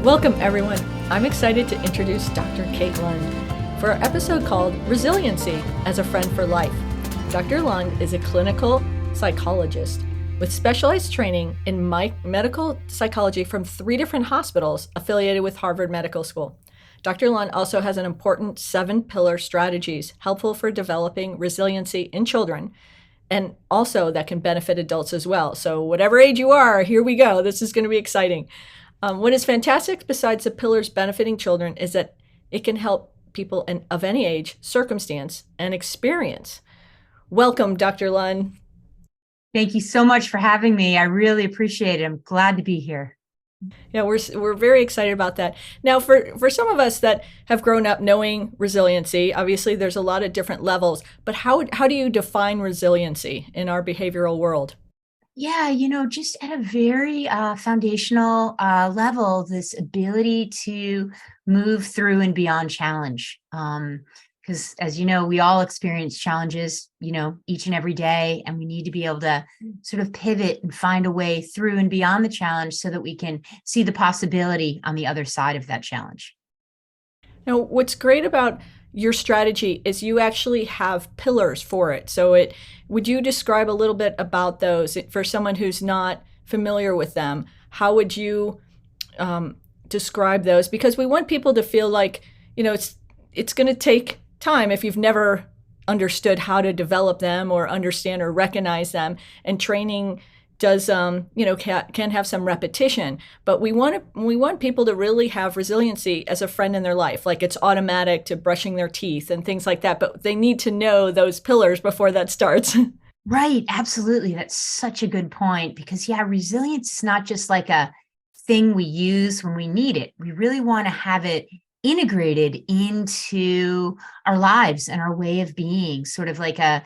Welcome, everyone. I'm excited to introduce Dr. Kate Lund for our episode called Resiliency as a Friend for Life. Dr. Lund is a clinical psychologist with specialized training in medical psychology from 3 different hospitals affiliated with Harvard Medical School. Dr. Lund also has an important 7-pillar strategies helpful for developing resiliency in children, and also that can benefit adults as well. So whatever age you are, here we go. This is going to be exciting. What is fantastic besides the pillars benefiting children is that it can help people of any age, circumstance, and experience. Welcome, Dr. Lund. Thank you so much for having me. I really appreciate it. I'm glad to be here. Yeah, we're very excited about that. Now, for some of us that have grown up knowing resiliency, obviously there's a lot of different levels, but how do you define resiliency in our behavioral world? Yeah, just at a very foundational level, this ability to move through and beyond challenge. Because as you know, we all experience challenges, each and every day, and we need to be able to sort of pivot and find a way through and beyond the challenge so that we can see the possibility on the other side of that challenge. Now, what's great about your strategy is you actually have pillars for it. So would you describe a little bit about those for someone who's not familiar with them? How would you describe those? Because we want people to feel like, it's going to take time if you've never understood how to develop them or understand or recognize them. And training does, can have some repetition, but we want people to really have resiliency as a friend in their life. Like it's automatic to brushing their teeth and things like that, but they need to know those pillars before that starts. Right. Absolutely. That's such a good point because resilience is not just like a thing we use when we need it. We really want to have it integrated into our lives and our way of being, sort of like a,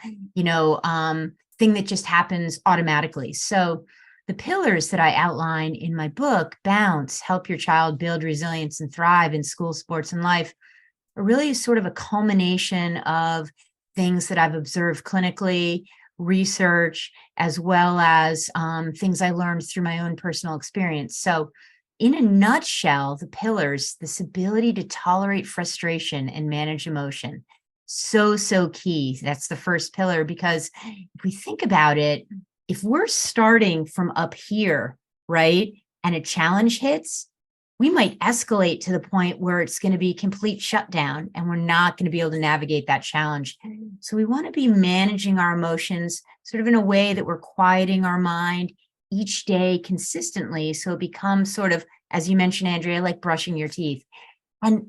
thing that just happens automatically. So the pillars that I outline in my book, Bounce, Help Your Child Build Resilience and Thrive in School, Sports, and Life, are really sort of a culmination of things that I've observed clinically, research, as well as things I learned through my own personal experience. So in a nutshell, the pillars, this ability to tolerate frustration and manage emotion, so key. That's the first pillar, because if we think about it, if we're starting from up here, right, and a challenge hits, we might escalate to the point where it's going to be complete shutdown and we're not going to be able to navigate that challenge. So we want to be managing our emotions sort of in a way that we're quieting our mind each day consistently. So it becomes sort of, as you mentioned, Andrea, like brushing your teeth. And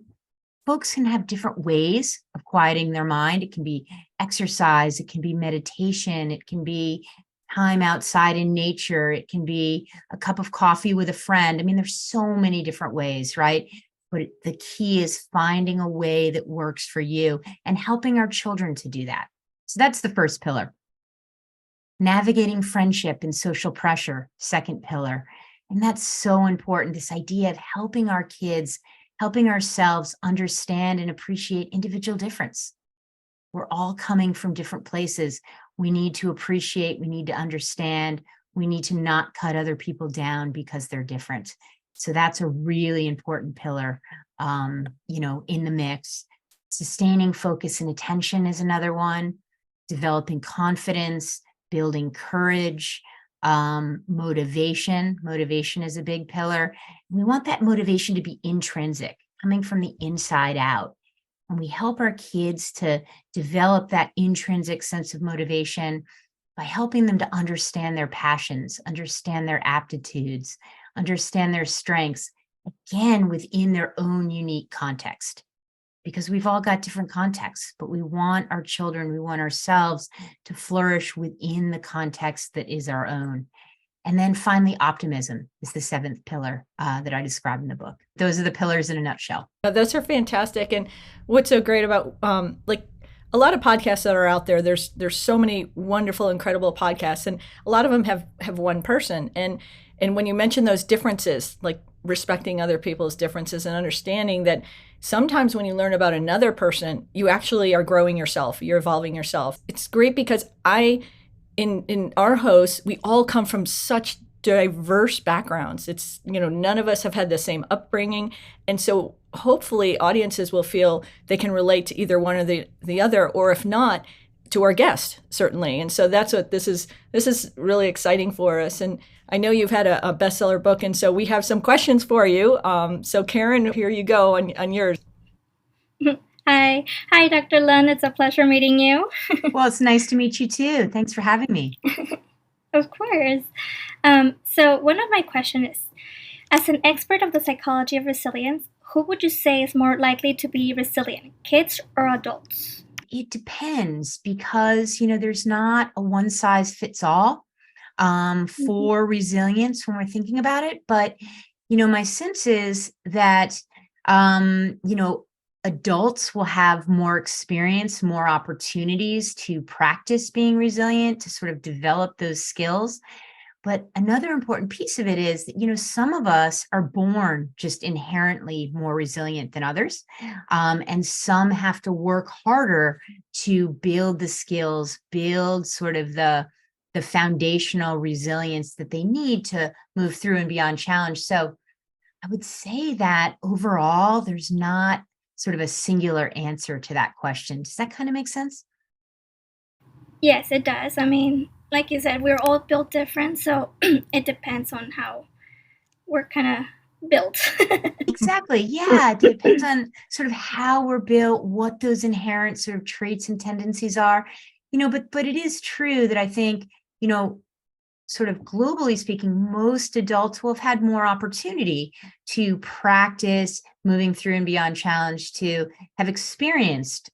folks can have different ways of quieting their mind. It can be exercise, it can be meditation, it can be time outside in nature, it can be a cup of coffee with a friend. I mean, there's so many different ways, right? But the key is finding a way that works for you and helping our children to do that. So that's the first pillar. Navigating friendship and social pressure, second pillar. And that's so important, this idea of helping our kids, helping ourselves understand and appreciate individual difference. We're all coming from different places. We need to appreciate, we need to understand, we need to not cut other people down because they're different. So that's a really important pillar, in the mix. Sustaining focus and attention is another one. Developing confidence, building courage, motivation. Motivation is a big pillar. We want that motivation to be intrinsic, coming from the inside out. And we help our kids to develop that intrinsic sense of motivation by helping them to understand their passions, understand their aptitudes, understand their strengths, again, within their own unique context. Because we've all got different contexts, but we want our children, we want ourselves to flourish within the context that is our own. And then finally, optimism is the 7th pillar that I describe in the book. Those are the pillars in a nutshell. Those are fantastic. And what's so great about a lot of podcasts that are out there, there's so many wonderful, incredible podcasts, and a lot of them have one person. And when you mention those differences, like respecting other people's differences and understanding that sometimes when you learn about another person, you actually are growing yourself, you're evolving yourself. It's great because in our hosts, we all come from such diverse backgrounds. It's, none of us have had the same upbringing. And so hopefully audiences will feel they can relate to either one or the other, or if not, to our guest, certainly. And so that's what this is really exciting for us. And I know you've had a bestseller book, and so we have some questions for you. So Karen, here you go on yours. Hi, Dr. Lund. It's a pleasure meeting you. Well, it's nice to meet you too. Thanks for having me. Of course. So one of my questions is, as an expert of the psychology of resilience, who would you say is more likely to be resilient, kids or adults? It depends because, there's not a one size fits all for resilience when we're thinking about it. But, my sense is that, adults will have more experience, more opportunities to practice being resilient, to sort of develop those skills. But another important piece of it is that, some of us are born just inherently more resilient than others. And some have to work harder to build the skills, build sort of the foundational resilience that they need to move through and beyond challenge. So I would say that overall, there's not sort of a singular answer to that question. Does that kind of make sense? Yes, it does. I mean, like you said, we're all built different, so it depends on how we're kind of built. Exactly. Yeah. It depends on sort of how we're built, what those inherent sort of traits and tendencies are, but it is true that I think, sort of globally speaking, most adults will have had more opportunity to practice moving through and beyond challenge, to have experienced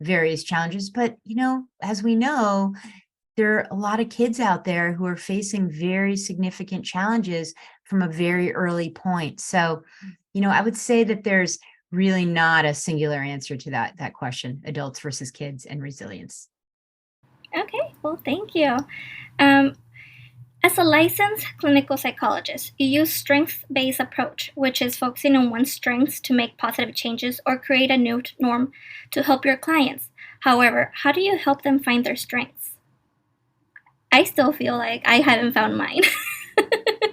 various challenges. But, as we know, there are a lot of kids out there who are facing very significant challenges from a very early point. So, I would say that there's really not a singular answer to that question, adults versus kids and resilience. Okay, well, thank you. As a licensed clinical psychologist, you use strength-based approach, which is focusing on one's strengths to make positive changes or create a new norm to help your clients. However, how do you help them find their strengths? I still feel like I haven't found mine.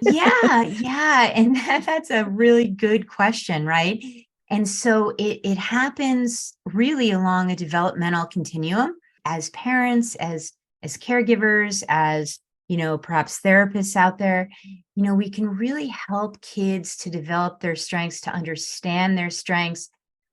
Yeah. And that's a really good question, right? And so it happens really along a developmental continuum as parents, as caregivers, as perhaps therapists out there. We can really help kids to develop their strengths, to understand their strengths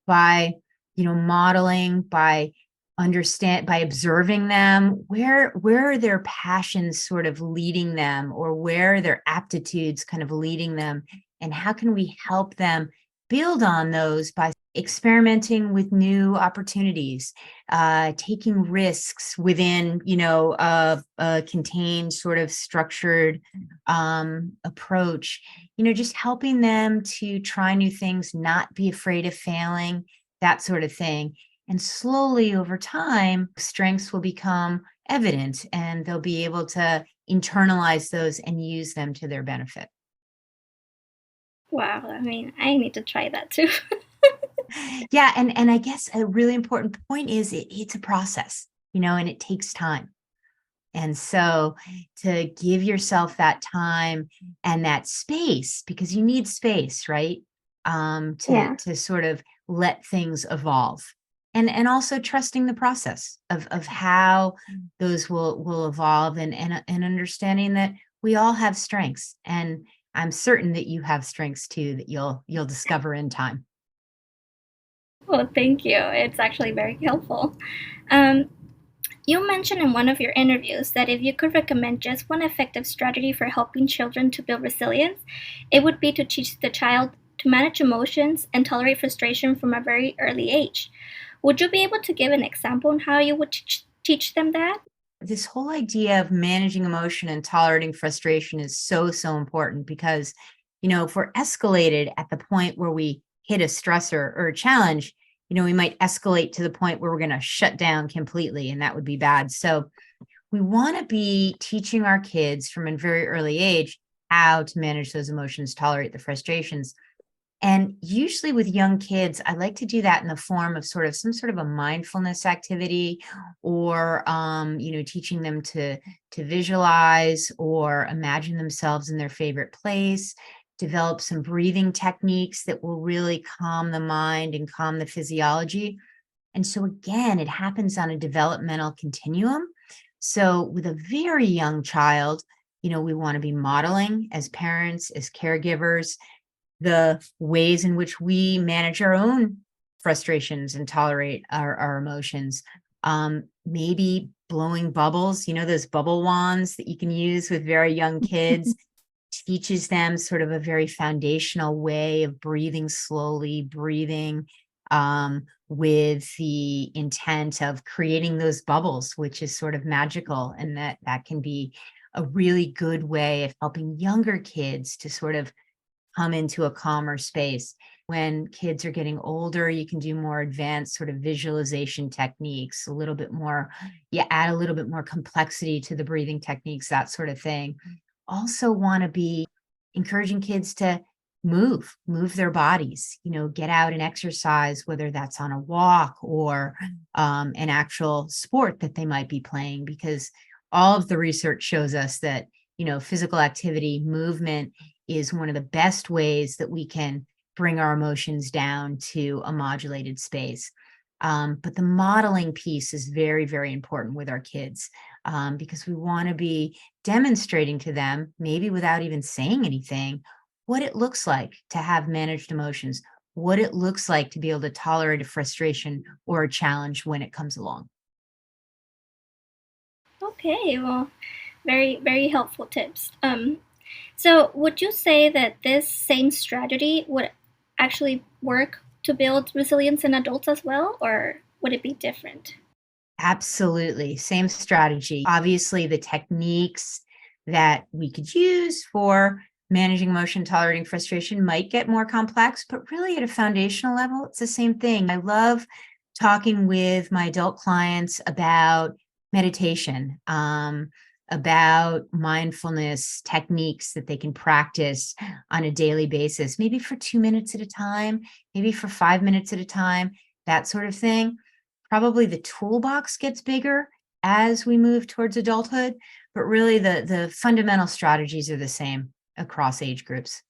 by, modeling, by observing them. Where are their passions sort of leading them, or where are their aptitudes kind of leading them? And how can we help them build on those by experimenting with new opportunities, taking risks within, a contained sort of structured approach, just helping them to try new things, not be afraid of failing, that sort of thing. And slowly over time, strengths will become evident and they'll be able to internalize those and use them to their benefit. Wow, I mean, I need to try that too. Yeah, and I guess a really important point is it's a process, and it takes time. And so to give yourself that time and that space, because you need space, right? To sort of let things evolve. And also trusting the process of how those will evolve, and understanding that we all have strengths. And I'm certain that you have strengths too that you'll discover in time. Well, thank you. It's actually very helpful. Um, you mentioned in one of your interviews that if you could recommend just one effective strategy for helping children to build resilience, it would be to teach the child to manage emotions and tolerate frustration from a very early age. Would you be able to give an example on how you would teach them that? This whole idea of managing emotion and tolerating frustration is so, so important because, if we're escalated at the point where we hit a stressor or a challenge, we might escalate to the point where we're going to shut down completely, and that would be bad. So we want to be teaching our kids from a very early age how to manage those emotions, tolerate the frustrations. And usually with young kids, I like to do that in the form of some sort of a mindfulness activity, or teaching them to visualize or imagine themselves in their favorite place, develop some breathing techniques that will really calm the mind and calm the physiology. And so again, it happens on a developmental continuum. So with a very young child, we want to be modeling as parents, as caregivers, the ways in which we manage our own frustrations and tolerate our emotions. Maybe blowing bubbles, those bubble wands that you can use with very young kids, teaches them sort of a very foundational way of breathing slowly, breathing with the intent of creating those bubbles, which is sort of magical. And that can be a really good way of helping younger kids to sort of come into a calmer space. When kids are getting older, you can do more advanced sort of visualization techniques, a little bit more, you add a little bit more complexity to the breathing techniques, that sort of thing. Also want to be encouraging kids to move their bodies, get out and exercise, whether that's on a walk or an actual sport that they might be playing, because all of the research shows us that, physical activity, movement is one of the best ways that we can bring our emotions down to a modulated space. But the modeling piece is very, very important with our kids, because we want to be demonstrating to them, maybe without even saying anything, what it looks like to have managed emotions, what it looks like to be able to tolerate a frustration or a challenge when it comes along. Okay, well, very, very helpful tips. So would you say that this same strategy would actually work to build resilience in adults as well, or would it be different? Absolutely. Same strategy. Obviously, the techniques that we could use for managing emotion, tolerating frustration might get more complex, but really at a foundational level, it's the same thing. I love talking with my adult clients about meditation, about mindfulness techniques that they can practice on a daily basis, maybe for 2 minutes at a time, maybe for 5 minutes at a time, that sort of thing. Probably the toolbox gets bigger as we move towards adulthood, but really the fundamental strategies are the same across age groups.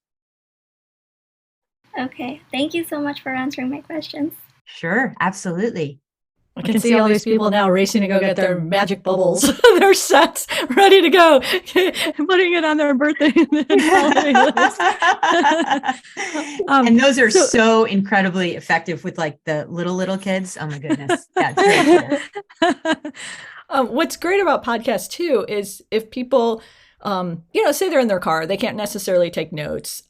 Okay, thank you so much for answering my questions. Sure, absolutely. I can see all these people now racing to go get their magic bubbles, their sets ready to go, putting it on their birthday and holiday list. And those are so incredibly effective with like the little kids. Oh my goodness. Yeah, it's very cool. What's great about podcasts too is if people, say they're in their car, they can't necessarily take notes.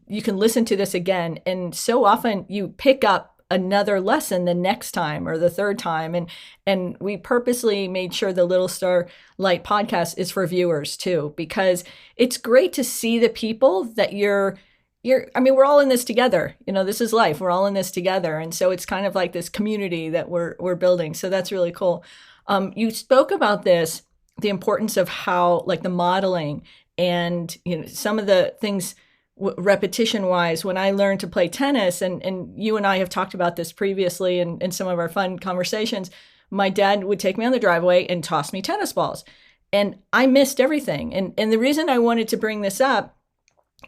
You can listen to this again, and so often you pick up another lesson the next time or the third time. And we purposely made sure the Little Star Light podcast is for viewers too, because it's great to see the people that we're all in this together. This is life. We're all in this together. And so it's kind of like this community that we're building. So that's really cool. You spoke about this, the importance of how, like, the modeling and, some of the things repetition wise. When I learned to play tennis, and you and I have talked about this previously in some of our fun conversations, my dad would take me on the driveway and toss me tennis balls. And I missed everything. And the reason I wanted to bring this up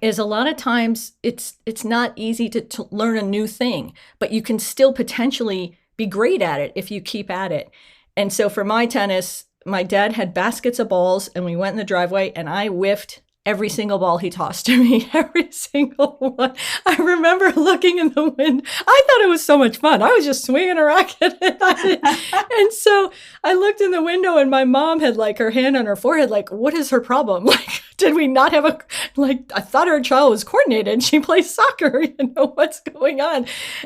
is a lot of times it's not easy to learn a new thing, but you can still potentially be great at it if you keep at it. And so for my tennis, my dad had baskets of balls, and we went in the driveway, and I whiffed every single ball he tossed to me, every single one. I remember looking in the wind. I thought it was so much fun. I was just swinging a racket. And so I looked in the window, and my mom had like her hand on her forehead, like, what is her problem? Like, did we not have I thought her child was coordinated. She plays soccer, what's going on?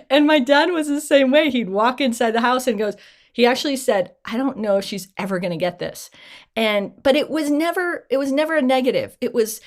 And my dad was the same way. He'd walk inside the house and he actually said, I don't know if she's ever going to get this. But it was never a negative. It was,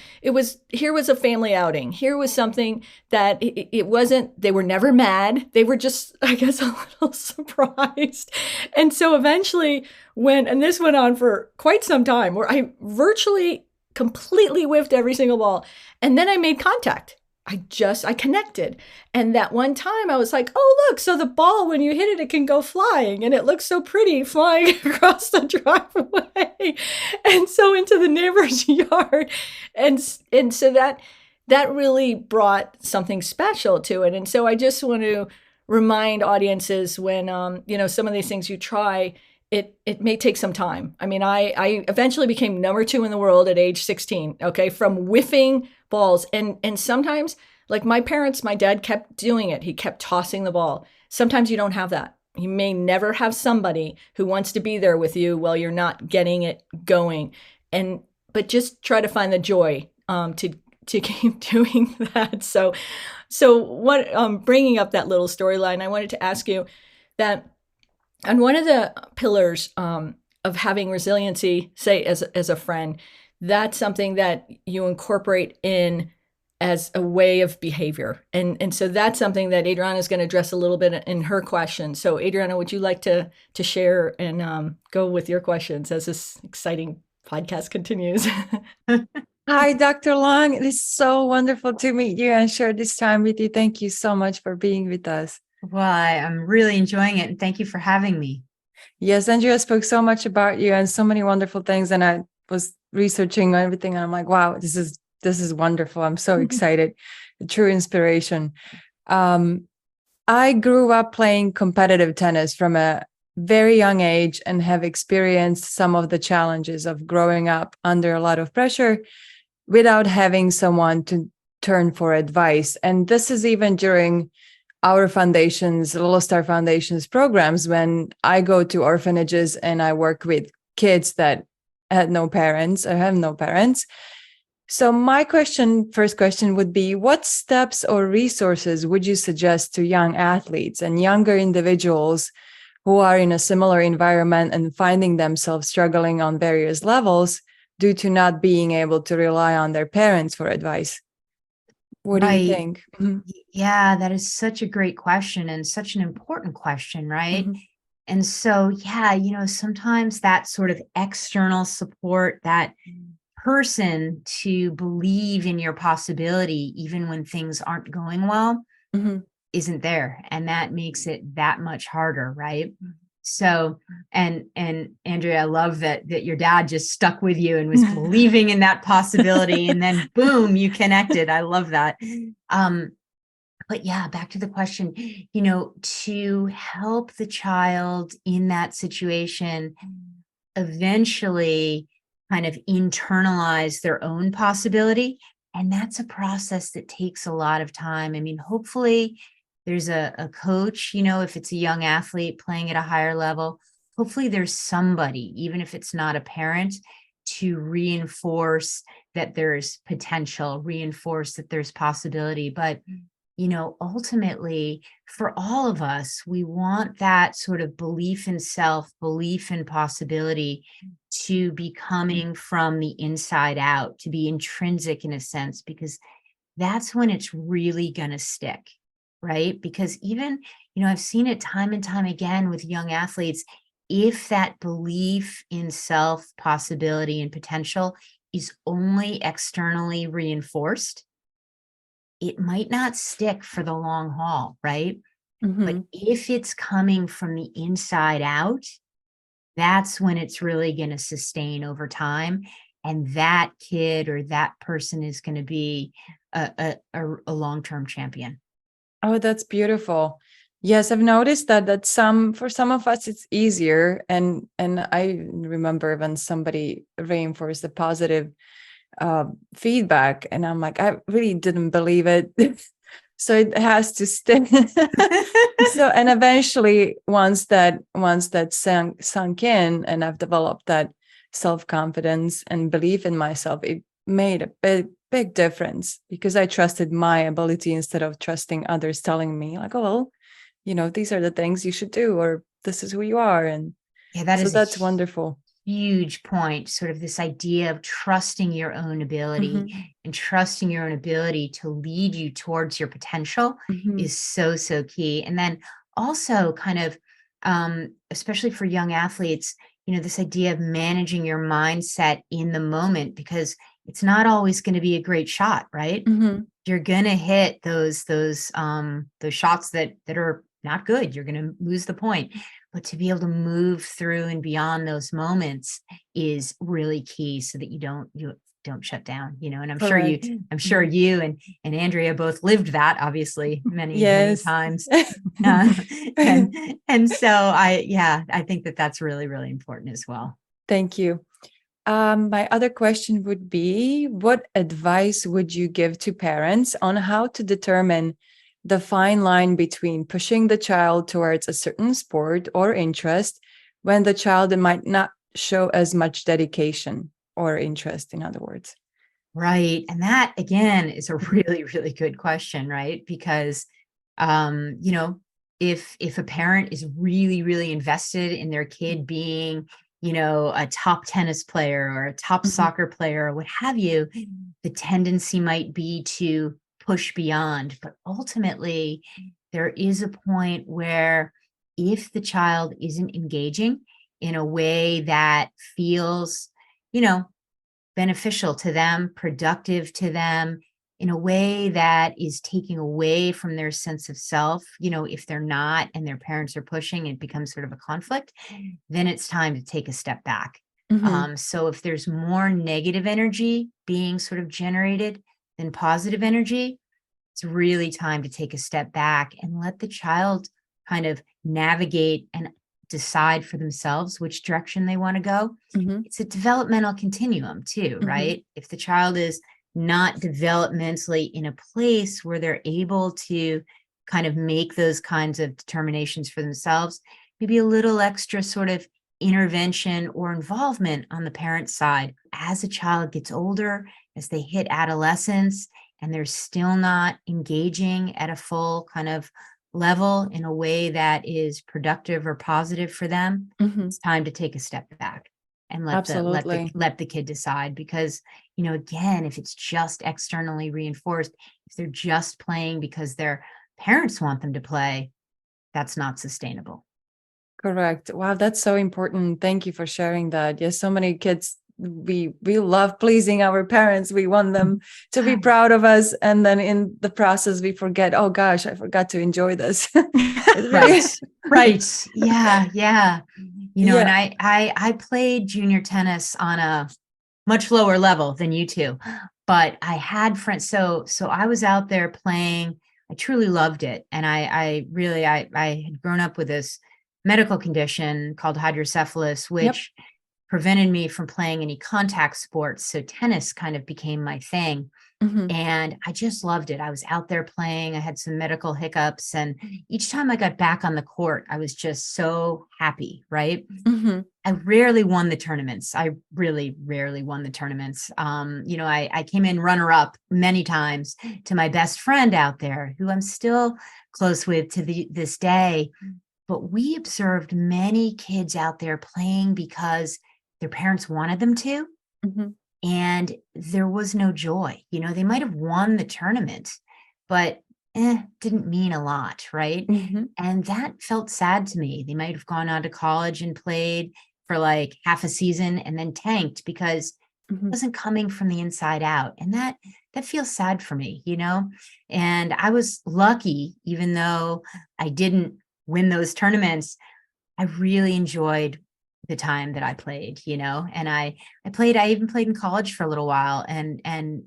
here was a family outing. Here was something that it wasn't, they were never mad. They were just, I guess, a little surprised. And so eventually and this went on for quite some time, where I virtually completely whiffed every single ball. And then I made contact. I connected. And that one time I was like, oh, look, so the ball, when you hit it, it can go flying. And it looks so pretty flying across the driveway and so into the neighbor's yard. And so that really brought something special to it. And so I just want to remind audiences when, some of these things you try, it may take some time. I mean, I eventually became number 2 in the world at age 16, okay, from whiffing balls. And sometimes, like my dad kept doing it. He kept tossing the ball. Sometimes you don't have that. You may never have somebody who wants to be there with you while you're not getting it going. But just try to find the joy to keep doing that. So what bringing up that little storyline, I wanted to ask you that on one of the pillars of having resiliency, say as a friend, that's something that you incorporate in as a way of behavior. And so that's something that Adriana is going to address a little bit in her question. So Adriana, would you like to share and go with your questions as this exciting podcast continues? Hi, Dr. Long. It is so wonderful to meet you and share this time with you. Thank you so much for being with us. Well, I'm really enjoying it, and thank you for having me. Yes, Andrea spoke so much about you and so many wonderful things, and I was researching everything, and I'm like, wow, this is wonderful. I'm so excited. A true inspiration. I grew up playing competitive tennis from a very young age and have experienced some of the challenges of growing up under a lot of pressure without having someone to turn for advice. And this is even during our foundations, Little Star Foundation's programs, when I go to orphanages and I work with kids that had no parents or have no parents. So my first question would be, what steps or resources would you suggest to young athletes and younger individuals who are in a similar environment and finding themselves struggling on various levels due to not being able to rely on their parents for advice? What do you think? Mm-hmm. Yeah, that is such a great question and such an important question, right? Mm-hmm. And so, sometimes that sort of external support, that person to believe in your possibility, even when things aren't going well, mm-hmm. isn't there. And that makes it that much harder, right? So, and Andrea, I love that your dad just stuck with you and was believing in that possibility, and then boom, you connected. I love that. But yeah, back to the question, to help the child in that situation eventually kind of internalize their own possibility. And that's a process that takes a lot of time. I mean, hopefully there's a coach, if it's a young athlete playing at a higher level, hopefully there's somebody, even if it's not a parent, to reinforce that there's potential, reinforce that there's possibility. But, ultimately for all of us, we want that sort of belief in self, belief in possibility to be coming from the inside out, to be intrinsic in a sense, because that's when it's really going to stick. Right? Because even, I've seen it time and time again with young athletes, if that belief in self, possibility, and potential is only externally reinforced, it might not stick for the long haul, right? Mm-hmm. But if it's coming from the inside out, that's when it's really going to sustain over time. And that kid or that person is going to be a long-term champion. Oh, that's beautiful. Yes, I've noticed that for some of us it's easier, and I remember when somebody reinforced the positive feedback, and I'm like, I really didn't believe it, so it has to stick. So, and eventually, once that sunk in, and I've developed that self-confidence and belief in myself, it made a big difference, because I trusted my ability instead of trusting others telling me like, oh, well, these are the things you should do, or this is who you are. And that's wonderful. Huge point. Sort of this idea of trusting your own ability, mm-hmm. and trusting your own ability to lead you towards your potential, mm-hmm. is so key. And then also kind of, especially for young athletes, this idea of managing your mindset in the moment, because it's not always going to be a great shot, right? Mm-hmm. you're gonna hit those shots that are not good. You're gonna lose the point. But to be able to move through and beyond those moments is really key, so that you don't shut down, and Correct. I'm sure you and Andrea both lived that, obviously, many Yes. times. And so I think that's really, really important as well. Thank you. My other question would be, what advice would you give to parents on how to determine the fine line between pushing the child towards a certain sport or interest when the child might not show as much dedication or interest, in other words? Right. And that, again, is a really, really good question, right? Because, if a parent is really, really invested in their kid being, a top tennis player or a top soccer player or what have you, the tendency might be to push beyond. But ultimately, there is a point where if the child isn't engaging in a way that feels, beneficial to them, productive to them, in a way that is taking away from their sense of self, if they're not and their parents are pushing, it becomes sort of a conflict, then it's time to take a step back. So if there's more negative energy being sort of generated than positive energy, it's really time to take a step back and let the child kind of navigate and decide for themselves which direction they want to go. It's a developmental continuum too, right? If the child is not developmentally in a place where they're able to kind of make those kinds of determinations for themselves, maybe a little extra sort of intervention or involvement on the parent side. As a child gets older, as they hit adolescence, and they're still not engaging at a full kind of level in a way that is productive or positive for them, it's time to take a step back and let the kid decide. Because, again, if it's just externally reinforced, if they're just playing because their parents want them to play, that's not sustainable. Correct. Wow, that's so important. Thank you for sharing that. Yes, so many kids, we love pleasing our parents. We want them to be proud of us, and then in the process we forget, oh gosh, I forgot to enjoy this. Right. Yeah. And I played junior tennis on a much lower level than you two, but I had friends. So I was out there playing. I truly loved it. And I had grown up with this medical condition called hydrocephalus, which prevented me from playing any contact sports. So tennis kind of became my thing. And I just loved it. I was out there playing. I had some medical hiccups. And each time I got back on the court, I was just so happy, right? I rarely won the tournaments. I really rarely won the tournaments. I came in runner-up many times to my best friend out there, who I'm still close with to this day. But we observed many kids out there playing because their parents wanted them to. And there was no joy. They might have won the tournament, but didn't mean a lot, right? And that felt sad to me. They might have gone on to college and played for like half a season and then tanked because it wasn't coming from the inside out. And that feels sad for me, And I was lucky, even though I didn't win those tournaments, I really enjoyed the time that I played, and I even played in college for a little while and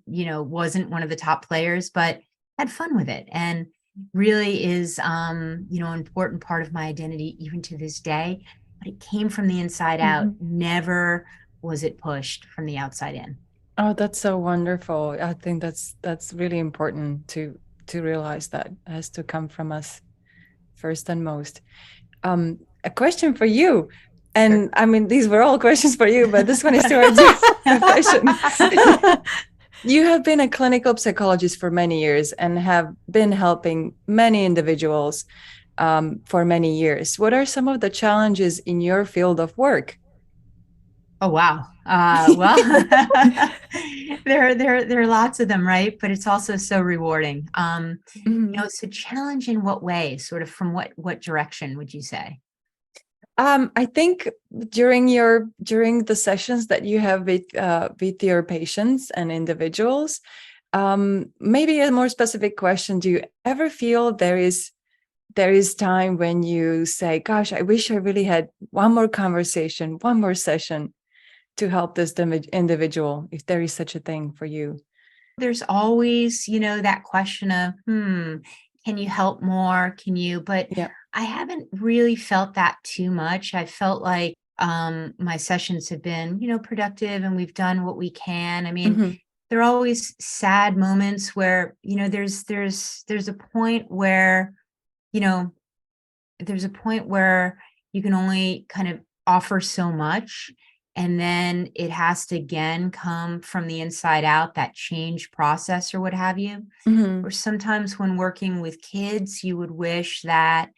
wasn't one of the top players, but had fun with it. And really is, an important part of my identity, even to this day, but it came from the inside out. Never was it pushed from the outside in. Oh, that's so wonderful. I think that's really important to realize that it has to come from us first and most. A question for you. And sure. I mean, these were all questions for you, but this one is towards your profession. You have been a clinical psychologist for many years and have been helping many individuals for many years. What are some of the challenges in your field of work? Oh, wow. Well, there are lots of them, right? But it's also so rewarding. So challenge in what way? Sort of from what direction would you say? I think during the sessions that you have with your patients and individuals, Maybe a more specific question. Do you ever feel there is time when you say, gosh, I wish I really had one more conversation, one more session to help this individual, if there is such a thing for you? There's always, that question of, can you help more? But Yeah. I haven't really felt that too much. I felt like my sessions have been, productive, and we've done what we can. I mean, Mhm. there are always sad moments where, there's a point where, there's a point where you can only kind of offer so much. And then it has to again come from the inside out, that change process or what have you. Mhm. Or sometimes when working with kids, you would wish that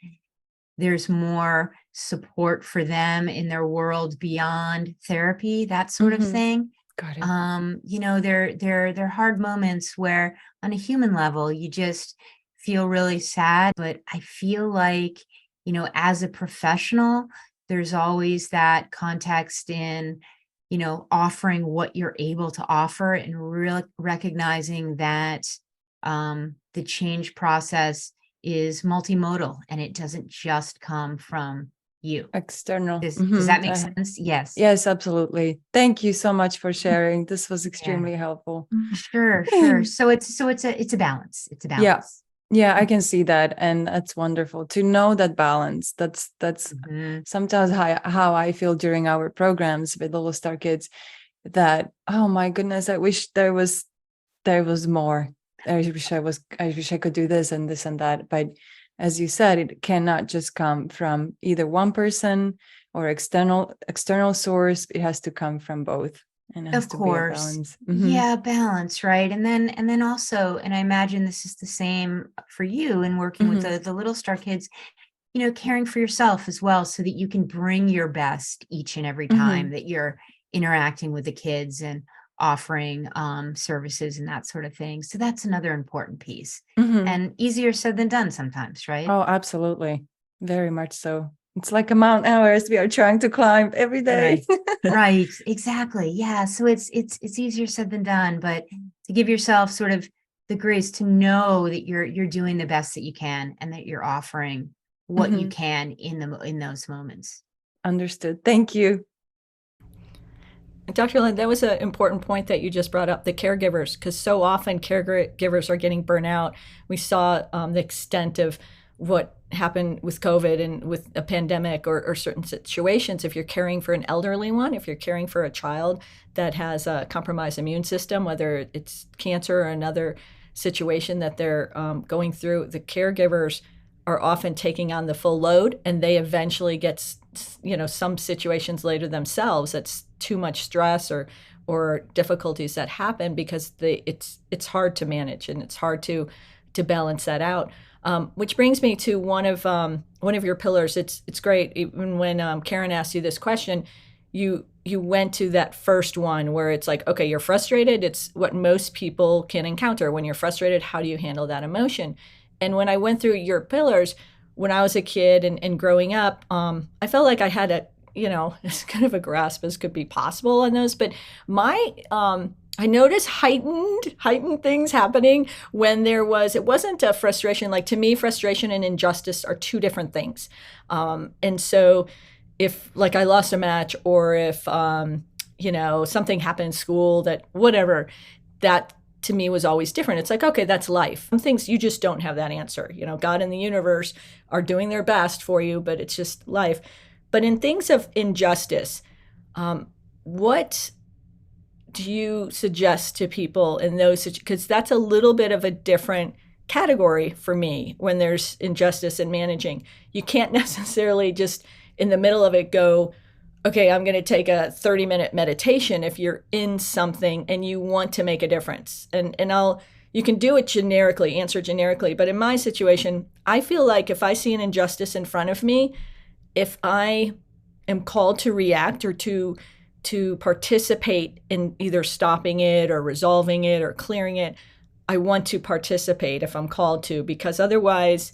there's more support for them in their world beyond therapy, that sort of Mhm. thing. Got it. There are hard moments where on a human level, you just feel really sad. But I feel like, as a professional, there's always that context in, offering what you're able to offer, and really recognizing that the change process is multimodal and it doesn't just come from you. External. Does that make sense? Yes. Yes, absolutely. Thank you so much for sharing. This was extremely helpful. Sure. So it's a balance. It's a Yeah. balance. Yeah, I can see that. And that's wonderful to know that balance. That's Mhm. sometimes how I feel during our programs with Little Star Kids, that, oh my goodness, I wish there was more. I wish I could do this and this and that. But as you said, it cannot just come from either one person or external source. It has to come from both. And it has Of to be a course. balance. Yeah, balance, right? And then also, and I imagine this is the same for you in working with the Little Star Kids, caring for yourself as well, so that you can bring your best each and every time that you're interacting with the kids and offering services and that sort of thing. So that's another important piece, and easier said than done sometimes, right? Oh, absolutely. Very much so. It's like a Mount Everest we are trying to climb every day. Right. Exactly. Yeah. So it's easier said than done, but to give yourself sort of the grace to know that you're doing the best that you can, and that you're offering what you can in those moments. Understood. Thank you. Dr. Lund, that was an important point that you just brought up, the caregivers, because so often caregivers are getting burnt out. We saw the extent of what happened with COVID and with a pandemic or certain situations. If you're caring for an elderly one, if you're caring for a child that has a compromised immune system, whether it's cancer or another situation that they're going through, the caregivers are often taking on the full load, and they eventually get, some situations later themselves that's too much stress or difficulties that happen because it's hard to manage, and it's hard to balance that out. Which brings me to one of your pillars. It's great. Even when Karen asked you this question, you went to that first one where it's like, okay, you're frustrated. It's what most people can encounter. When you're frustrated, how do you handle that emotion? And when I went through your pillars, when I was a kid and growing up, I felt like I had as kind of a grasp as could be possible on those. But I noticed heightened things happening when it wasn't a frustration. Like, to me, frustration and injustice are two different things. And so if, like, I lost a match, or if, something happened in school, that whatever, that to me was always different. It's like, okay, that's life. Some things you just don't have that answer. God and the universe are doing their best for you, but it's just life. But in things of injustice, what do you suggest to people in those, because that's a little bit of a different category for me when there's injustice in managing. You can't necessarily just in the middle of it go, okay, I'm going to take a 30-minute meditation if you're in something and you want to make a difference. And you can do it generically, answer generically. But in my situation, I feel like if I see an injustice in front of me, if I am called to react or to participate in either stopping it or resolving it or clearing it, I want to participate if I'm called to, because otherwise,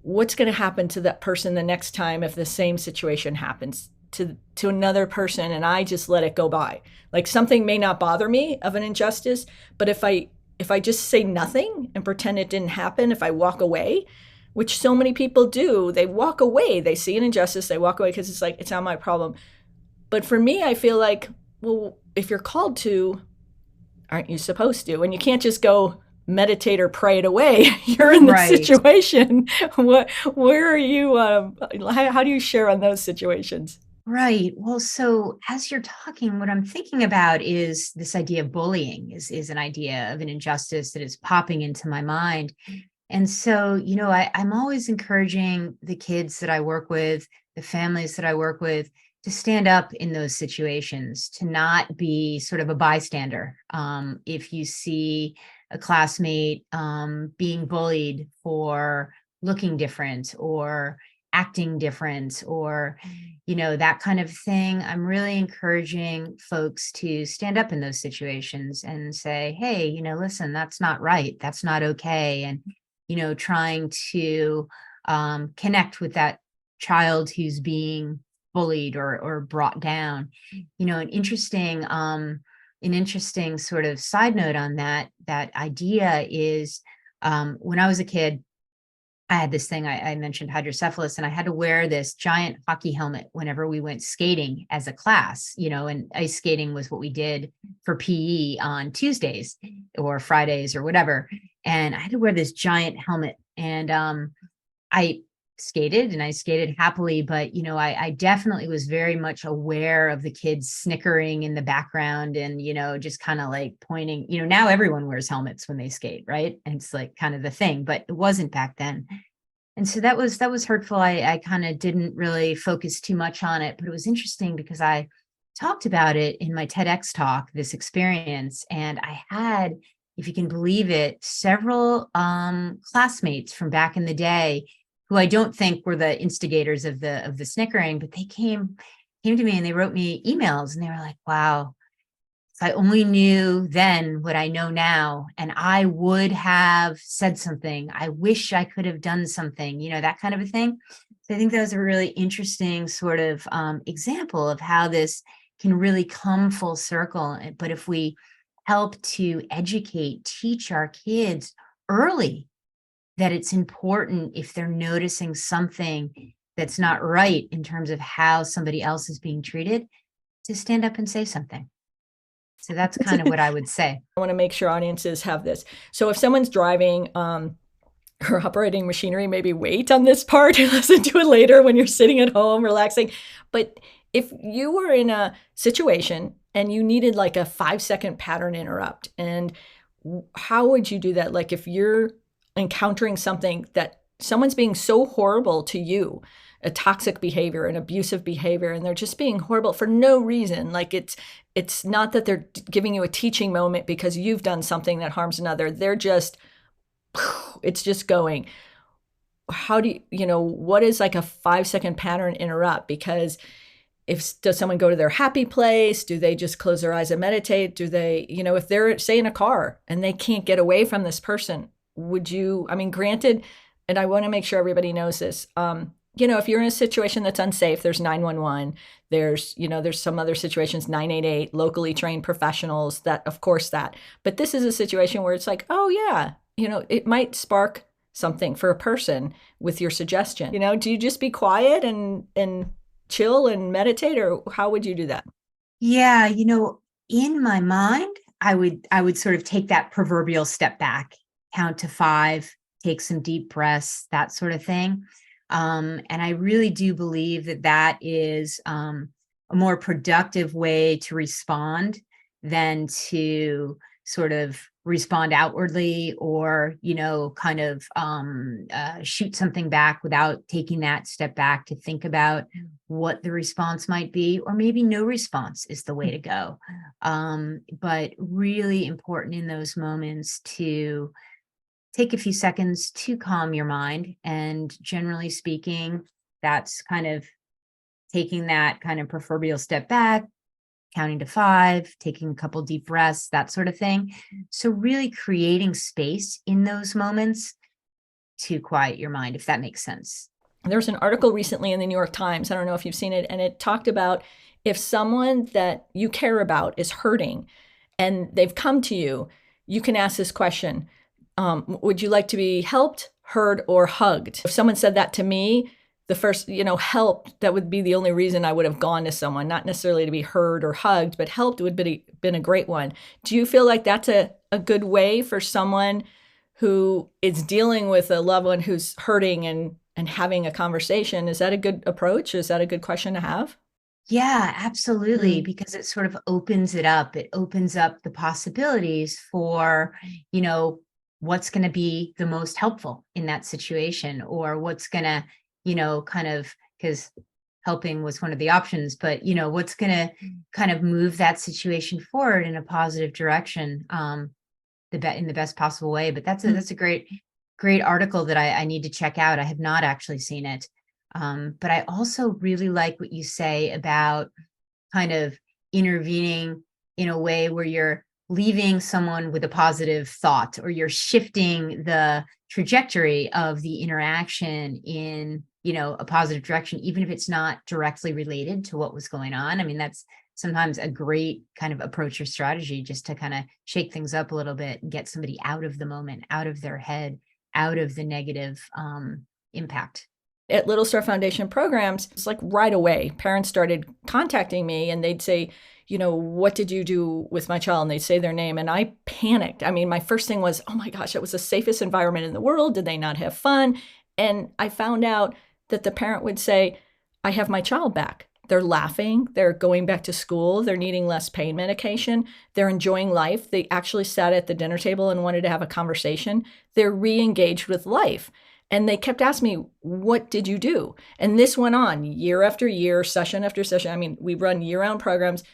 what's going to happen to that person the next time if the same situation happens to another person and I just let it go by? Like, something may not bother me of an injustice, but if I if I just say nothing and pretend it didn't happen, if I walk away, which so many people do, they walk away, they see an injustice, they walk away because it's like, it's not my problem. But for me, I feel like, well, if you're called to, aren't you supposed to? And you can't just go meditate or pray it away. You're in this situation. Where are you? How do you share on those situations? Right. Well, so as you're talking, what I'm thinking about is this idea of bullying is an idea of an injustice that is popping into my mind. And so, I'm always encouraging the kids that I work with, the families that I work with, to stand up in those situations, to not be sort of a bystander. If you see a classmate being bullied for looking different or acting different or that kind of thing, I'm really encouraging folks to stand up in those situations and say, hey, listen, that's not right, that's not okay. And trying to connect with that child who's being bullied or brought down. An interesting sort of side note on that idea is, when I was a kid, I had this thing, I mentioned hydrocephalus, and I had to wear this giant hockey helmet whenever we went skating as a class, and ice skating was what we did for PE on Tuesdays or Fridays or whatever. And I had to wear this giant helmet, and I skated happily, but I definitely was very much aware of the kids snickering in the background and just kind of like pointing. Now everyone wears helmets when they skate, right? And it's like kind of the thing, but it wasn't back then. And so that was hurtful. I kind of didn't really focus too much on it, but it was interesting because I talked about it in my TEDx talk, this experience, and I had, if you can believe it, several classmates from back in the day who I don't think were the instigators of the snickering, but they came to me and they wrote me emails and they were like, wow, if I only knew then what I know now, and I would have said something, I wish I could have done something, that kind of a thing. So I think that was a really interesting sort of example of how this can really come full circle. But if we help to educate, teach our kids early that it's important, if they're noticing something that's not right in terms of how somebody else is being treated, to stand up and say something. So that's kind of what I would say. I want to make sure audiences have this. So if someone's driving or operating machinery, maybe wait on this part and listen to it later when you're sitting at home relaxing. But if you were in a situation and you needed like a 5-second pattern interrupt, and how would you do that? Like if you're encountering something that someone's being so horrible to you, a toxic behavior, an abusive behavior, and they're just being horrible for no reason. Like it's not that they're giving you a teaching moment because you've done something that harms another. They're just, it's just going. How do what is like a 5-second pattern interrupt? Because does someone go to their happy place? Do they just close their eyes and meditate? Do they, if they're, say, in a car and they can't get away from this person, would you, granted, and I want to make sure everybody knows this, if you're in a situation that's unsafe, there's 911, there's some other situations, 988, locally trained professionals, that, of course, that. But this is a situation where it's like, oh yeah, it might spark something for a person with your suggestion. Do you just be quiet and chill and meditate, or how would you do that? Yeah, in my mind, I would sort of take that proverbial step back, count to 5, take some deep breaths, that sort of thing. And I really do believe that is a more productive way to respond than to sort of respond outwardly or, kind of shoot something back without taking that step back to think about what the response might be, or maybe no response is the way to go. But really important in those moments to take a few seconds to calm your mind. And generally speaking, that's kind of taking that kind of proverbial step back, counting to 5, taking a couple deep breaths, that sort of thing. So really creating space in those moments to quiet your mind, if that makes sense. There was an article recently in the New York Times, I don't know if you've seen it, and it talked about if someone that you care about is hurting and they've come to you, you can ask this question. Would you like to be helped, heard, or hugged? If someone said that to me, the first, help, that would be the only reason I would have gone to someone, not necessarily to be heard or hugged, but helped would have been a great one. Do you feel like that's a good way for someone who is dealing with a loved one who's hurting and having a conversation? Is that a good approach? Is that a good question to have? Yeah, absolutely. Because it sort of opens it up. It opens up the possibilities for, what's going to be the most helpful in that situation, or what's going to, kind of, because helping was one of the options, but, what's going to kind of move that situation forward in a positive direction, in the best possible way. But that's a great article that I need to check out. I have not actually seen it. But I also really like what you say about kind of intervening in a way where you're leaving someone with a positive thought, or you're shifting the trajectory of the interaction in, a positive direction, even if it's not directly related to what was going on. I mean, that's sometimes a great kind of approach or strategy, just to kind of shake things up a little bit and get somebody out of the moment, out of their head, out of the negative impact. At Little Star Foundation programs, it's like right away, parents started contacting me and they'd say, what did you do with my child? And they'd say their name. And I panicked. I mean, my first thing was, oh my gosh, it was the safest environment in the world. Did they not have fun? And I found out that the parent would say, I have my child back. They're laughing. They're going back to school. They're needing less pain medication. They're enjoying life. They actually sat at the dinner table and wanted to have a conversation. They're re-engaged with life. And they kept asking me, what did you do? And this went on year after year, session after session. I mean, we run year-round programs.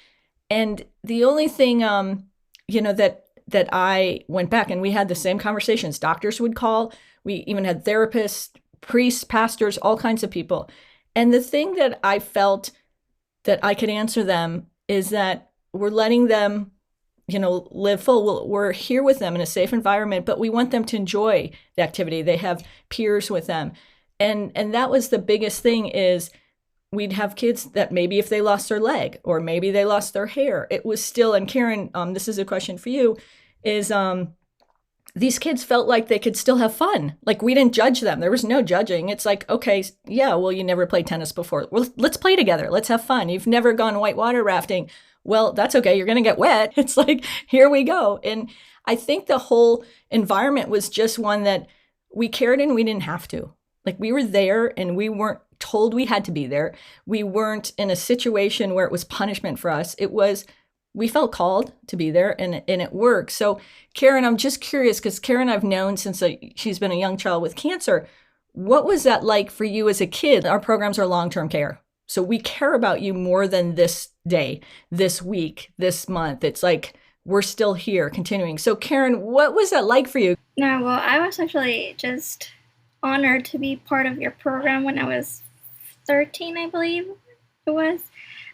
And the only thing, that I went back, and we had the same conversations. Doctors would call. We even had therapists, priests, pastors, all kinds of people. And the thing that I felt that I could answer them is that we're letting them, live full. We're here with them in a safe environment, but we want them to enjoy the activity. They have peers with them. And that was the biggest thing, is we'd have kids that maybe if they lost their leg or maybe they lost their hair, it was still, and Karen, this is a question for you, is these kids felt like they could still have fun. Like, we didn't judge them. There was no judging. It's like, okay, yeah, well, you never played tennis before. Well, let's play together. Let's have fun. You've never gone whitewater rafting. Well, that's okay. You're going to get wet. It's like, here we go. And I think the whole environment was just one that we cared and we didn't have to. Like, we were there and we weren't told we had to be there. We weren't in a situation where it was punishment for us. It was, we felt called to be there, and it worked. So Karen, I'm just curious, because Karen I've known since she's been a young child with cancer. What was that like for you as a kid? Our programs are long-term care. So we care about you more than this day, this week, this month. It's like, we're still here continuing. So Karen, what was that like for you? No, well, I was actually just honored to be part of your program when I was 13, I believe it was.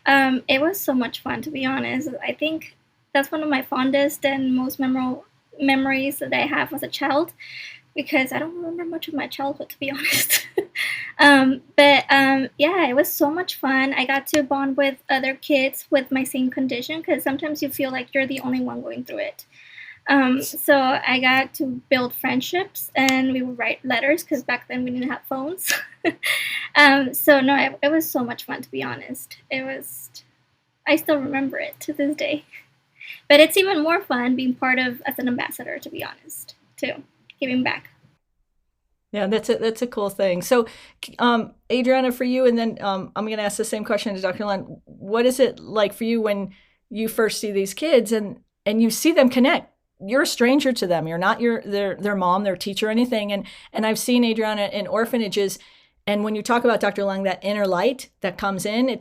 It was so much fun, to be honest. I think that's one of my fondest and most memorable memories that I have as a child, because I don't remember much of my childhood, to be honest. Yeah, it was so much fun. I got to bond with other kids with my same condition, because sometimes you feel like you're the only one going through it. So I got to build friendships, and we would write letters, because back then we didn't have phones. It was so much fun, to be honest. I still remember it to this day. But it's even more fun being part of as an ambassador, to be honest, too, giving back. Yeah, that's a cool thing. So, Adriana, for you, and then I'm going to ask the same question to Dr. Lund. What is it like for you when you first see these kids and you see them connect? You're a stranger to them. You're not their mom, their teacher, or anything. And I've seen Adriana in orphanages. And when you talk about Dr. Lung, that inner light that comes in,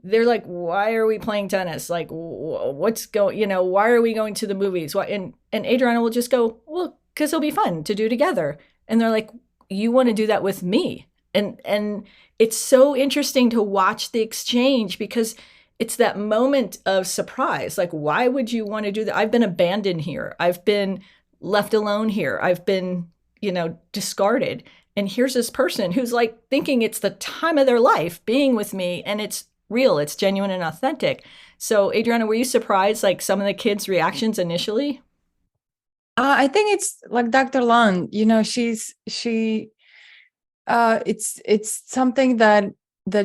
they're like, why are we playing tennis? Like, why are we going to the movies? And Adriana will just go, well, because it'll be fun to do together. And they're like, you want to do that with me? And it's so interesting to watch the exchange, because it's that moment of surprise. Like, why would you want to do that? I've been abandoned here. I've been left alone here. I've been, discarded. And here's this person who's like thinking it's the time of their life being with me, and it's real, it's genuine and authentic. So Adriana, were you surprised, like some of the kids' reactions initially? I think it's like Dr. Lund, it's something that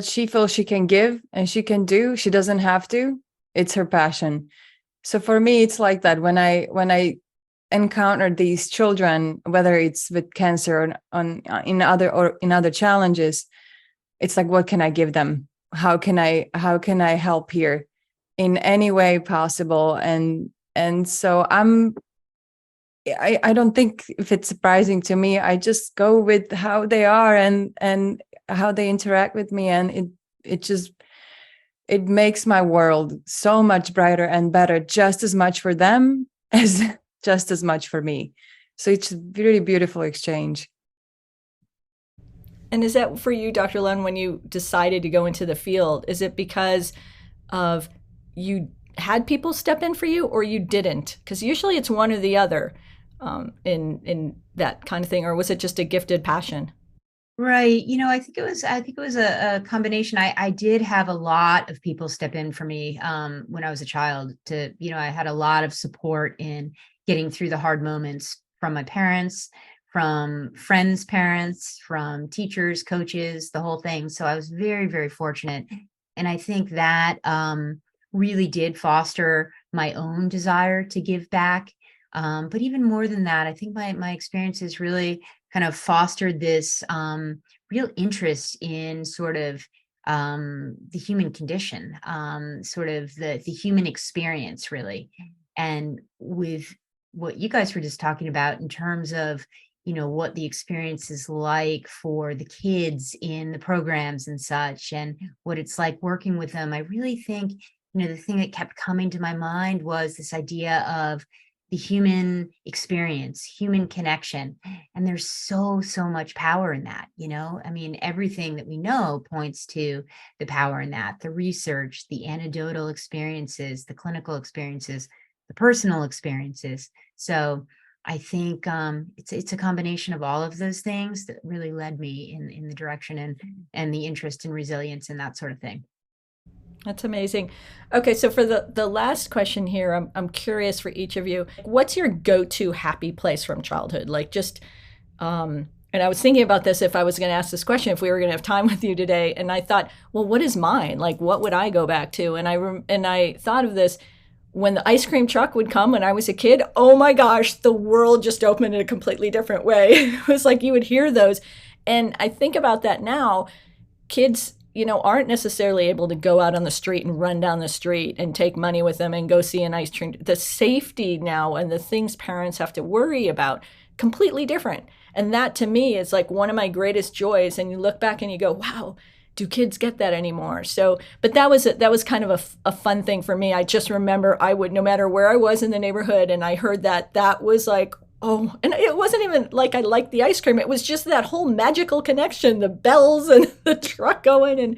she feels she can give and she can do. She doesn't have to. It's her passion. So for me, it's like that when I encounter these children, whether it's with cancer in other challenges, it's like, what can I give them? How can I help here in any way possible? And so I don't think if it's surprising to me. I just go with how they are and how they interact with me, and it makes my world so much brighter and better, just as much for them as just as much for me. So it's a really beautiful exchange. And is that for you, Dr. Lund, when you decided to go into the field? Is it because of you had people step in for you, or you didn't? Because usually it's one or the other, in that kind of thing. Or was it just a gifted passion? Right. I think it was a combination. I did have a lot of people step in for me when I was a child I had a lot of support in getting through the hard moments from my parents, from friends' parents, from teachers, coaches, the whole thing. So I was very, very fortunate. And I think that really did foster my own desire to give back. But even more than that, I think my experiences really kind of fostered this real interest in sort of the human condition, sort of the human experience, really. And with what you guys were just talking about in terms of, what the experience is like for the kids in the programs and such, and what it's like working with them, I really think, the thing that kept coming to my mind was this idea of the human experience, human connection. And there's so much power in that, I mean, everything that we know points to the power in that, the research, the anecdotal experiences, the clinical experiences, the personal experiences. So I think it's a combination of all of those things that really led me in the direction and the interest in resilience and that sort of thing. That's amazing. Okay, so for the last question here, I'm curious for each of you. What's your go-to happy place from childhood? Like just and I was thinking about this if I was going to ask this question, if we were going to have time with you today, and I thought, well, what is mine? Like, what would I go back to? And I thought of this when the ice cream truck would come when I was a kid. Oh my gosh, the world just opened in a completely different way. It was like you would hear those, and I think about that now. Kids, aren't necessarily able to go out on the street and run down the street and take money with them and go see an ice cream. The safety now and the things parents have to worry about, completely different. And that to me is like one of my greatest joys. And you look back and you go, wow, do kids get that anymore? So, but that was kind of a fun thing for me. I just remember I would, no matter where I was in the neighborhood and I heard that was like, oh, and it wasn't even like I liked the ice cream. It was just that whole magical connection, the bells and the truck going.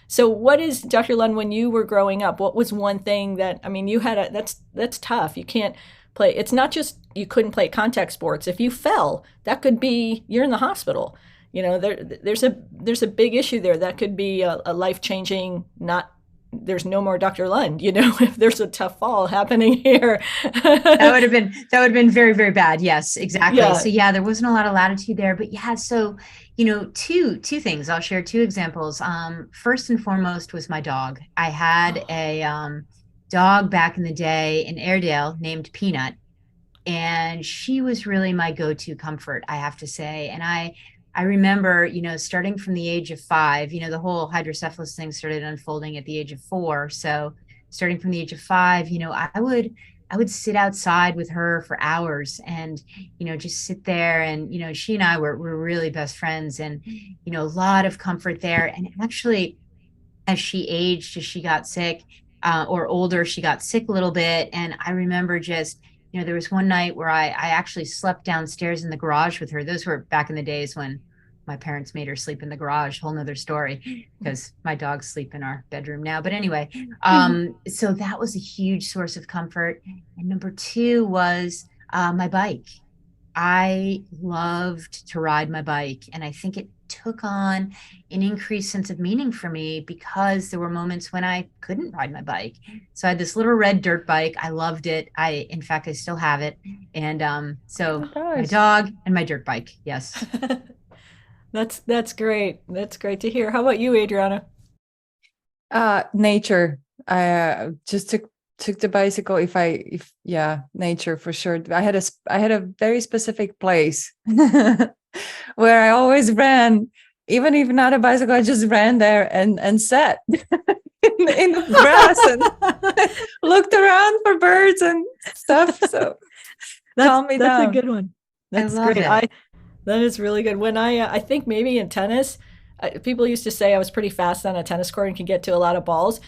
So what is, Dr. Lund, when you were growing up, what was one thing that, I mean, that's tough. You can't play. It's not just you couldn't play contact sports. If you fell, that could be, you're in the hospital. There's a big issue there. That could be a life-changing, not, there's no more Dr. Lund, if there's a tough fall happening here. That would have been very, very bad. Yes, exactly. Yeah. So yeah, there wasn't a lot of latitude there, but yeah, so, two things. I'll share two examples. First and foremost was my dog. I had a dog back in the day in Airedale named Peanut, and she was really my go-to comfort, I have to say. And I remember, starting from the age of 5, the whole hydrocephalus thing started unfolding at the age of 4. So starting from the age of 5, I would sit outside with her for hours and, just sit there. And, she and I were really best friends, and, a lot of comfort there. And actually, as she aged, as she got sick or older, she got sick a little bit. And I remember just, there was one night where I actually slept downstairs in the garage with her. Those were back in the days when my parents made her sleep in the garage. Whole nother story, because my dogs sleep in our bedroom now. But anyway, so that was a huge source of comfort. And number 2 was my bike. I loved to ride my bike, and I think it took on an increased sense of meaning for me because there were moments when I couldn't ride my bike. So I had this little red dirt bike. I loved it. In fact, I still have it. And so my dog and my dirt bike. Yes. That's great. That's great to hear. How about you, Adriana? Nature. I just took the bicycle. Nature for sure. I had a very specific place where I always ran, even if not a bicycle, I just ran there and sat in the grass and looked around for birds and stuff. So calm me down. That's a good one. That's great. That is really good. When I think maybe in tennis, people used to say I was pretty fast on a tennis court and could get to a lot of balls.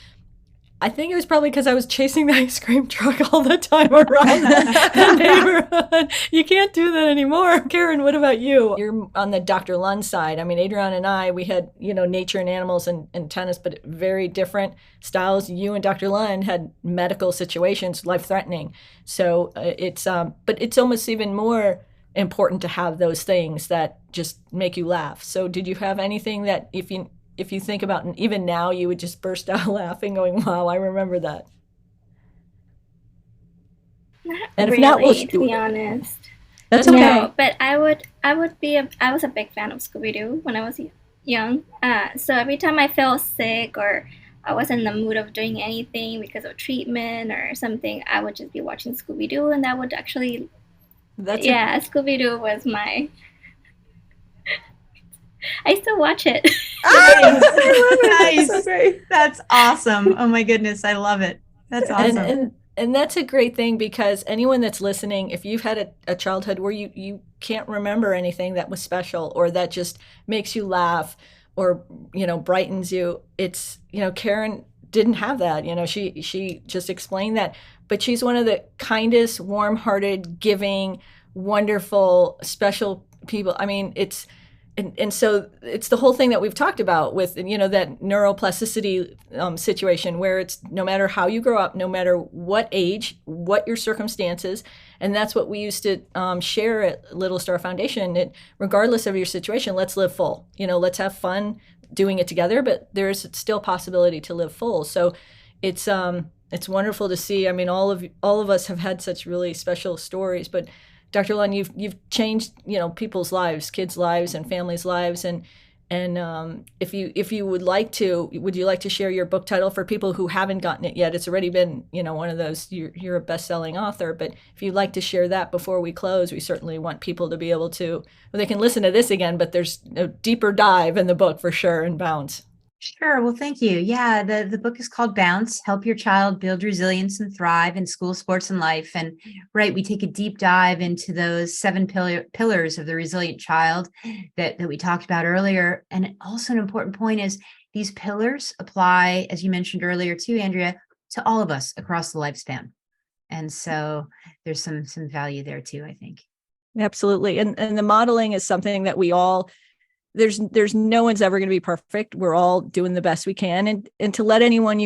I think it was probably because I was chasing the ice cream truck all the time around the neighborhood. You can't do that anymore. Karen, what about you? You're on the Dr. Lund side. I mean, Adriana and I, we had, nature and animals and tennis, but very different styles. You and Dr. Lund had medical situations, life-threatening. So but it's almost even more important to have those things that just make you laugh. So did you have anything that if you think about, and even now you would just burst out laughing going, wow, I remember that? Not and really, if not, to be honest. That's okay. No, but I was a big fan of Scooby-Doo when I was young. So every time I felt sick or I was in the mood of doing anything because of treatment or something, I would just be watching Scooby-Doo, and that would actually... Scooby-Doo was my... I still watch it. Nice. So that's awesome. Oh my goodness, I love it. That's awesome. And that's a great thing, because anyone that's listening, if you've had a childhood where you can't remember anything that was special or that just makes you laugh or brightens you, it's Karen didn't have that. She just explained that, but she's one of the kindest, warm-hearted, giving, wonderful, special people. I mean, and so it's the whole thing that we've talked about with, that neuroplasticity situation, where it's no matter how you grow up, no matter what age, what your circumstances, and that's what we used to share at Little Star Foundation. Regardless of your situation, let's live full. Let's have fun doing it together, but there's still possibility to live full. So it's wonderful to see. I mean, all of us have had such really special stories, but Dr. Lund, you've changed, people's lives, kids' lives, and families' lives, and if you would you like to share your book title for people who haven't gotten it yet? It's already been, one of those. You're a best-selling author, but if you'd like to share that before we close, we certainly want people to be able to. Well, they can listen to this again, but there's a deeper dive in the book for sure, and Bounce. Sure. Well, thank you. Yeah, the book is called Bounce, Help Your Child Build Resilience and Thrive in School, Sports, and Life. And we take a deep dive into those 7 pillars of the resilient child that we talked about earlier. And also an important point is these pillars apply, as you mentioned earlier too, Andrea, to all of us across the lifespan. And so there's some value there too, I think. Absolutely. And the modeling is something that we all... There's no one's ever going to be perfect. We're all doing the best we can. And to let anyone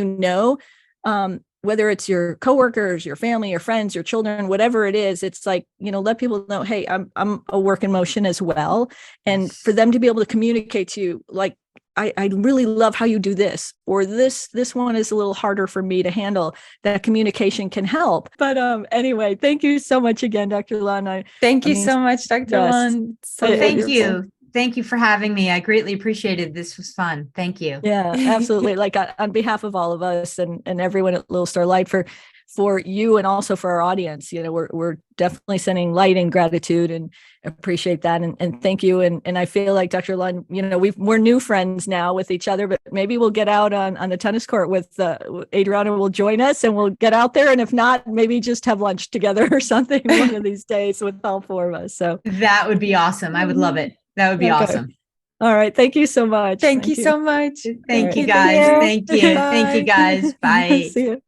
whether it's your coworkers, your family, your friends, your children, whatever it is, it's like, let people know, hey, I'm a work in motion as well. And for them to be able to communicate to you, like, I really love how you do this, or this one is a little harder for me to handle. That communication can help. But anyway, thank you so much again, Dr. Lund. Thank you so much, Dr. Lund. Thank you. Thank you for having me. I greatly appreciated it. This was fun. Thank you. Yeah, absolutely. Like on behalf of all of us and everyone at Little Star Light, for you and also for our audience, we're definitely sending light and gratitude and appreciate that. And thank you. And I feel like Dr. Lund, we're new friends now with each other, but maybe we'll get out on the tennis court with Adriana will join us, and we'll get out there. And if not, maybe just have lunch together or something one of these days with all 4 of us. So that would be awesome. I would love it. That would be awesome. All right. Thank you so much. Thank you so much. Thank you, guys. Thank you. Thank you, guys. Bye. See you.